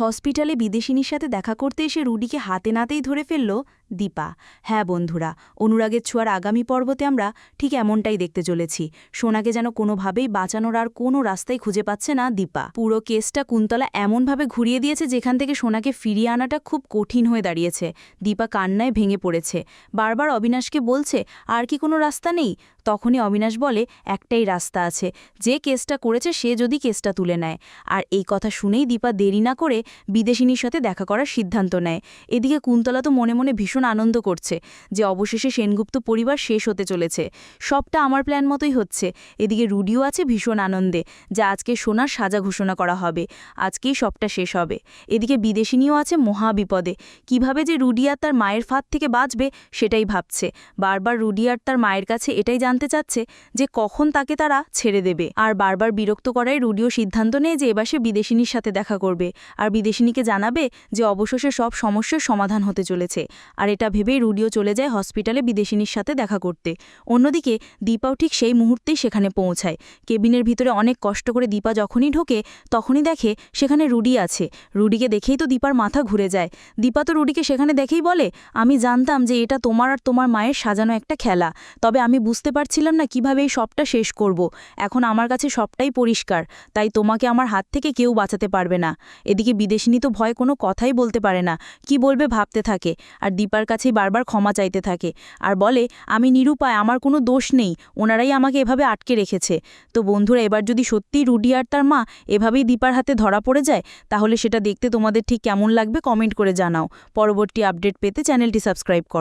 হসপিটালে বিদেশিনীর সাথে দেখা করতে এসে রুডিকে হাতে নাতেই ধরে ফেলল দীপা। হ্যাঁ বন্ধুরা, অনুরাগের ছোঁয়ার আগামী পর্বতে আমরা ঠিক এমনটাই দেখতে চলেছি। সোনাকে যেন কোনোভাবেই বাঁচানোর আর কোনো রাস্তাই খুঁজে পাচ্ছে না দীপা। পুরো কেসটা কুন্তলা এমনভাবে ঘুরিয়ে দিয়েছে যেখান থেকে সোনাকে ফিরিয়ে আনাটা খুব কঠিন হয়ে দাঁড়িয়েছে। দীপা কান্নায় ভেঙে পড়েছে, বারবার অবিনাশকে বলছে আর কি কোনো রাস্তা নেই। তখনই অবিনাশ বলে একটাই রাস্তা আছে, যে কেসটা করেছে সে যদি কেসটা তুলে নেয়। আর এই কথা শুনেই দীপা দেরি না করে বিদেশিনীর সাথে দেখা করার সিদ্ধান্ত নেয়। এদিকে কুন্তলা তো মনে মনে ভীষণ আনন্দ করছে যে অবশেষে সেনগুপ্ত পরিবার শেষ হতে চলেছে, সবটা আমার প্ল্যান মতোই হচ্ছে। এদিকে রুডিও আছে ভীষণ আনন্দে যা আজকে সোনার সাজা ঘোষণা করা হবে, আজকেই সবটা শেষ হবে। এদিকে বিদেশিনীও আছে মহা বিপদে, কিভাবে যে রুডি আর তার মায়ের ফাঁদ থেকে বাঁচবে সেটাই ভাবছে। বারবার রুডি আর তার মায়ের কাছে এটাই জানতে চাচ্ছে যে কখন তাকে তারা ছেড়ে দেবে। আর বারবার বিরক্ত করায় রুডিও সিদ্ধান্ত নেয় যে এবার সে বিদেশিনীর সাথে দেখা করবে আর বিদেশিনীকে জানাবে যে অবশেষে সব সমস্যার সমাধান হতে চলেছে। আর এটা ভেবেই রুডিও চলে যায় হসপিটালে বিদেশিনীর সাথে দেখা করতে। অন্যদিকে দীপাও ঠিক সেই মুহূর্তেই সেখানে পৌঁছায়। কেবিনের ভিতরে অনেক কষ্ট করে দীপা যখনই ঢোকে তখনই দেখে সেখানে রুডি আছে। রুডিকে দেখেই তো দীপার মাথা ঘুরে যায়। দীপা তো রুডিকে সেখানে দেখেই বলে, আমি জানতাম যে এটা তোমার আর তোমার মায়ের সাজানো একটা খেলা, তবে আমি বুঝতে পারছিলাম না কিভাবে এই সবটা শেষ করব। এখন আমার কাছে সবটাই পরিষ্কার, তাই তোমাকে আমার হাত থেকে কেউ বাঁচাতে পারবে না। এদিকে বিদেশিনী তো ভয় কোনো কথাই বলতে পারে না, কি বলবে ভাবতে থাকে। আর দীপার কাছেই বারবার ক্ষমা চাইতে থাকে আর বলে, আমি নিরুপায়, আমার কোনো দোষ নেই, ওনারাই আমাকে এভাবে আটকে রেখেছে। তো বন্ধুরা, এবার যদি সত্যিই রুডি আর তার মা এভাবেই দীপার হাতে ধরা পড়ে যায় তাহলে সেটা দেখতে তোমাদের ঠিক কেমন লাগবে কমেন্ট করে জানাও। পরবর্তী আপডেট পেতে চ্যানেলটি সাবস্ক্রাইব করো।